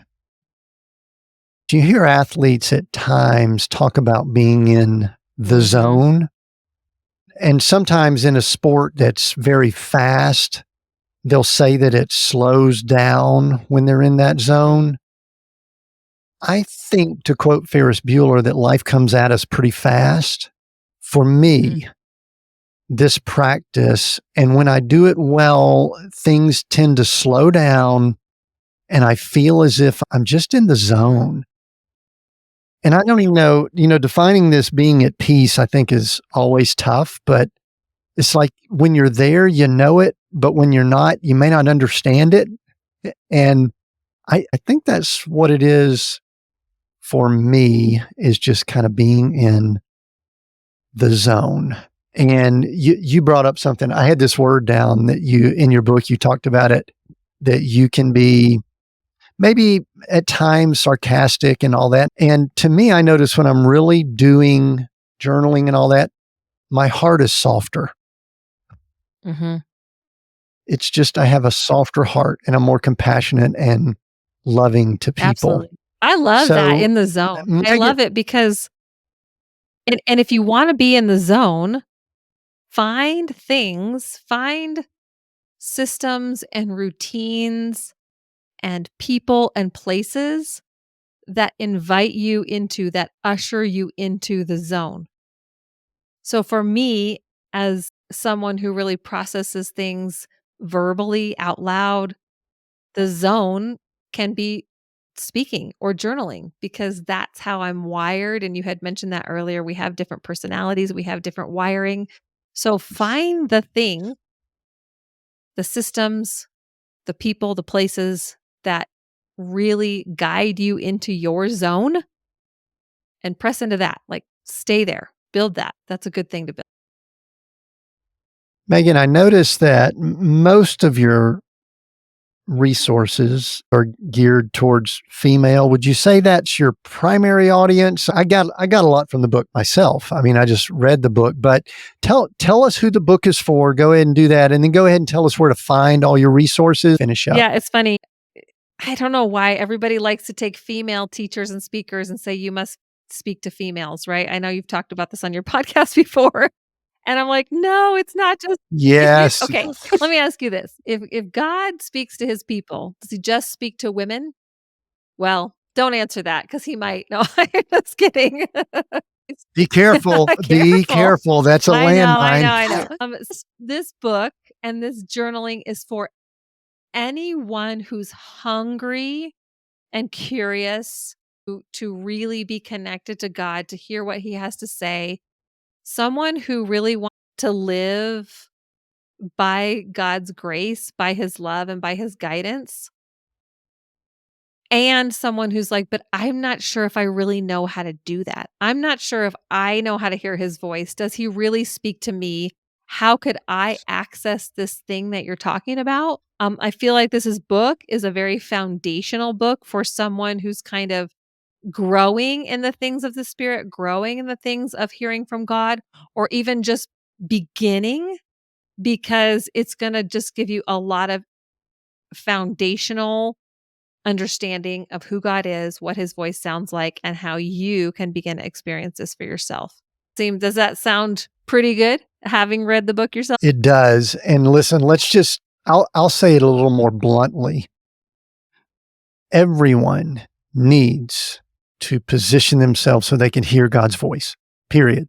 you hear athletes at times talk about being in the zone. And sometimes in a sport that's very fast, they'll say that it slows down when they're in that zone. I think, to quote Ferris Bueller, that life comes at us pretty fast. For me, this practice, and when I do it well, things tend to slow down and I feel as if I'm just in the zone. And I don't even know, defining this being at peace, I think is always tough, but it's like when you're there, you know it, but when you're not, you may not understand it. And I think that's what it is for me, is just kind of being in the zone. And you brought up something. I had this word down that in your book, you talked about it, that you can be maybe at times sarcastic and all that. And to me, I notice when I'm really doing journaling and all that, my heart is softer. It's just I have a softer heart and I'm more compassionate and loving to people. Absolutely. I love that, So, in the zone. I Megan, love it because and if you wanna be in the zone, find systems and routines and people and places that invite you into, that usher you into the zone. So for me, as someone who really processes things verbally out loud, the zone can be speaking or journaling because that's how I'm wired. And you had mentioned that earlier. We have different personalities, we have different wiring. So find the thing, the systems, the people, the places that really guide you into your zone and press into that. Like stay there, build that. That's a good thing to build. Megan, I noticed that most of your resources are geared towards female. Would you say that's your primary audience? I got a lot from the book myself. I mean, I just read the book, but tell us who the book is for. Go ahead and do that, and then go ahead and tell us where to find all your resources. Finish up. Yeah, it's funny. I don't know why everybody likes to take female teachers and speakers and say you must speak to females, right? I know you've talked about this on your podcast before. And I'm like, "No, it's not just if you." Yes. Okay, let me ask you this. If God speaks to his people, does he just speak to women? Well, don't answer that because he might. No, I'm just kidding. Be careful. Be Careful. careful. That's a I know, I know, landmine. I know. This book and this journaling is for anyone who's hungry and curious to really be connected to God, to hear what he has to say, someone who really wants to live by God's grace, by his love, and by his guidance, and someone who's like, "But I'm not sure if I really know how to do that. I'm not sure if I know how to hear his voice. Does he really speak to me? How could I access this thing that you're talking about?" I feel like book is a very foundational book for someone who's kind of growing in the things of the spirit, growing in the things of hearing from God, or even just beginning, because it's going to just give you a lot of foundational understanding of who God is, what his voice sounds like, and how you can begin to experience this for yourself. Does that sound pretty good having read the book yourself? It does. And listen, I'll say it a little more bluntly. Everyone needs to position themselves so they can hear God's voice. Period.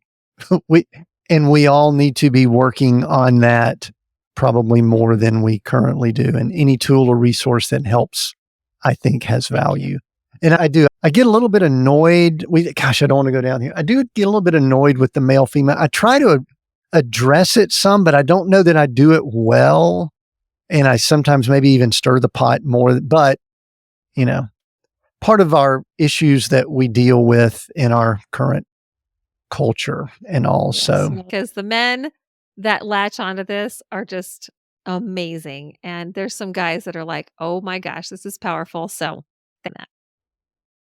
we we all need to be working on that probably more than we currently do. And any tool or resource that helps, I think, has Thank you. value. And I do. I get a little bit annoyed. Gosh, I don't want to go down here. I do get a little bit annoyed with the male female. I try to address it some, but I don't know that I do it well. And I sometimes maybe even stir the pot more. But, you know, part of our issues that we deal with in our current culture and all. Yes, So, because the men that latch onto this are just amazing. And there's some guys that are like, "Oh my gosh, this is powerful." So, that.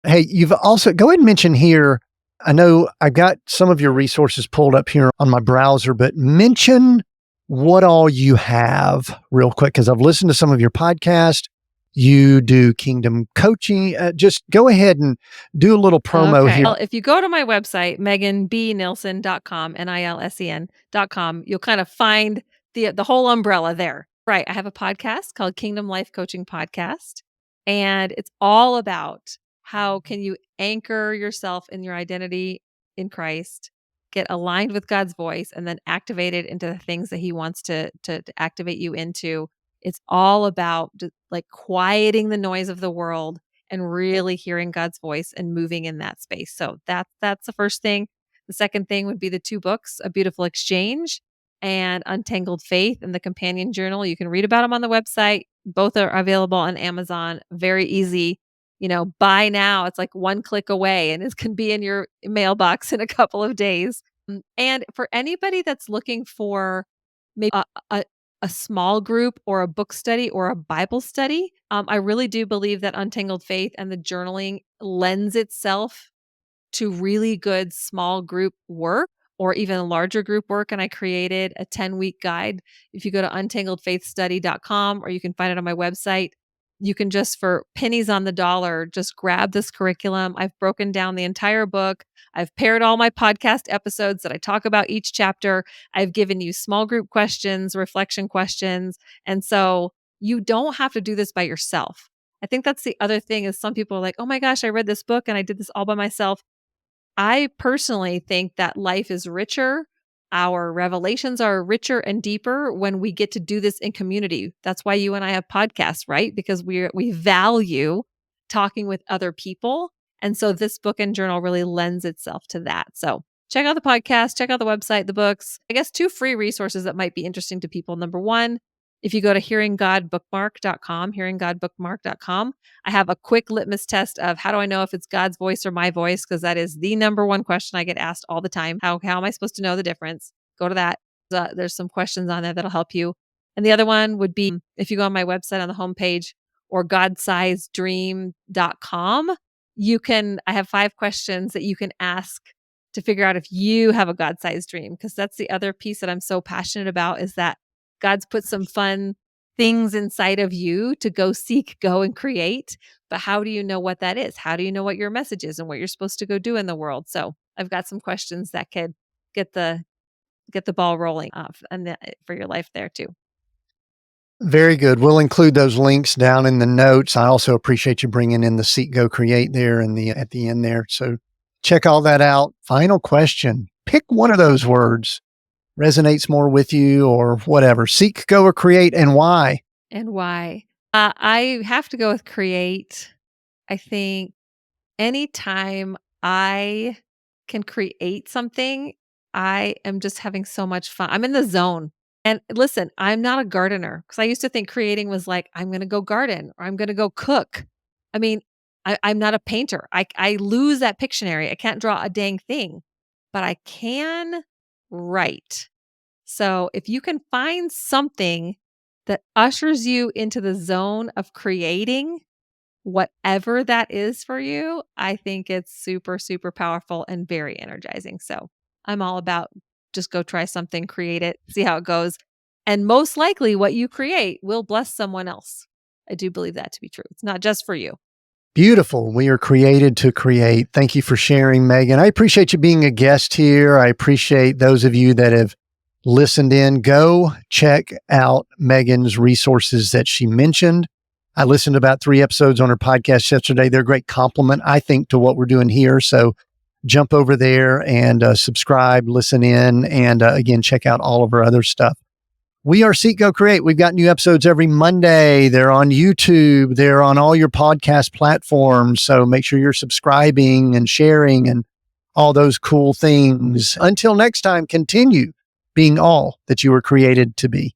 hey, you've also go ahead and mention here. I know I've got some of your resources pulled up here on my browser, but mention what all you have real quick because I've listened to some of your podcast. You do kingdom coaching. Just go ahead and do a little promo Okay. here. Well, if you go to my website, meganbnilsen.com, Nilsen.com, you'll kind of find the whole umbrella there. Right. I have a podcast called Kingdom Life Coaching Podcast, and it's all about how can you anchor yourself in your identity in Christ, get aligned with God's voice, and then activate it into the things that he wants to activate you into. It's all about like quieting the noise of the world and really hearing God's voice and moving in that space. So that's the first thing. The second thing would be the two books, A Beautiful Exchange and Untangled Faith and the Companion Journal. You can read about them on the website. Both are available on Amazon. Very easy. Buy now. It's like one click away and it can be in your mailbox in a couple of days. And for anybody that's looking for maybe a small group or a book study or a Bible study, I really do believe that Untangled Faith and the journaling lends itself to really good small group work. or even larger group work. And I created a 10-week guide. If you go to untangledfaithstudy.com, or you can find it on my website, you can just, for pennies on the dollar, just grab this curriculum. I've broken down the entire book. I've paired all my podcast episodes that I talk about each chapter. I've given you small group questions, reflection questions. And so you don't have to do this by yourself. I think that's the other thing, is some people are like, oh my gosh, I read this book and I did this all by myself. I personally think that life is richer. Our revelations are richer and deeper when we get to do this in community. That's why you and I have podcasts, right? Because we value talking with other people. And so this book and journal really lends itself to that. So check out the podcast, check out the website, the books. I guess 2 free resources that might be interesting to people. Number 1, if you go to hearinggodbookmark.com, I have a quick litmus test of, how do I know if it's God's voice or my voice? Because that is the number 1 question I get asked all the time. How am I supposed to know the difference? Go to that. There's some questions on there that'll help you. And the other one would be, if you go on my website on the homepage, or godsizedream.com, I have 5 questions that you can ask to figure out if you have a God-sized dream. Because that's the other piece that I'm so passionate about, is that God's put some fun things inside of you to go seek, go and create. But how do you know what that is? How do you know what your message is and what you're supposed to go do in the world? So I've got some questions that could get the ball rolling off, and for your life there too. Very good. We'll include those links down in the notes. I also appreciate you bringing in the Seek, Go, Create there at the end there. So check all that out. Final question. Pick one of those words resonates more with you, or whatever. Seek, go, or create, and why? And why? I have to go with create. I think anytime I can create something, I am just having so much fun. I'm in the zone. And listen, I'm not a gardener, because I used to think creating was like, I'm going to go garden or I'm going to go cook. I mean, I'm not a painter. I lose that Pictionary. I can't draw a dang thing, but I can write. So if you can find something that ushers you into the zone of creating, whatever that is for you, I think it's super, super powerful and very energizing. So I'm all about, just go try something, create it, see how it goes. And most likely what you create will bless someone else. I do believe that to be true. It's not just for you. Beautiful. We are created to create. Thank you for sharing, Megan. I appreciate you being a guest here. I appreciate those of you that have listened in. Go check out Megan's resources that she mentioned. I listened to about 3 episodes on her podcast yesterday. They're a great compliment, I think, to what we're doing here. So jump over there and subscribe, listen in, and again, check out all of our other stuff. We are Seek, Go, Create. We've got new episodes every Monday. They're on YouTube. They're on all your podcast platforms. So make sure you're subscribing and sharing and all those cool things. Until next time, continue being all that you were created to be.